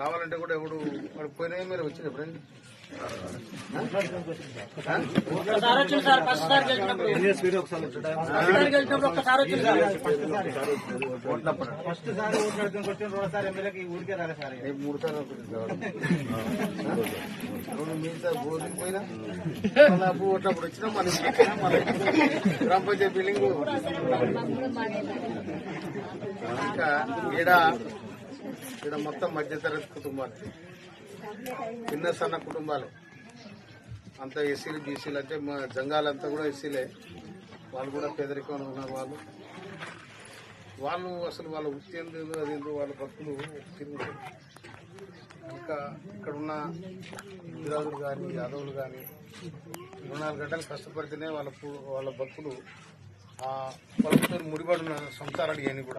రావాలంటే కూడా ఎవడు వాడు పోయినా మీరు వచ్చింది ఎప్పుడండి మూడు సార్లు మిగతా భోజనం పోయినా ఓట్లప్పుడు వచ్చినా మళ్ళీ గ్రామ పంచాయతీ బిల్డింగ్ ఇంకా ఈడ మొత్తం మధ్యతరగతి కుటుంబాలు చిన్న సన్న కుటుంబాలు అంతా ఎస్సీలు బీసీలు అంటే మా జంగాలంతా కూడా ఎస్సీలే వాళ్ళు కూడా పేదరికంలో ఉన్నారు వాళ్ళు అసలు వాళ్ళ వృత్తి ఏందో అదేందో వాళ్ళ భక్తులు తిరుగుతారు ఇంకా ఇక్కడున్న గుజరాతులు కానీ యాదవులు కానీ 24 గంటలు కష్టపడితేనే వాళ్ళ భక్తులు ఆ పొలంతో ముడిపడిన సంసారాలు ఇవన్నీ కూడా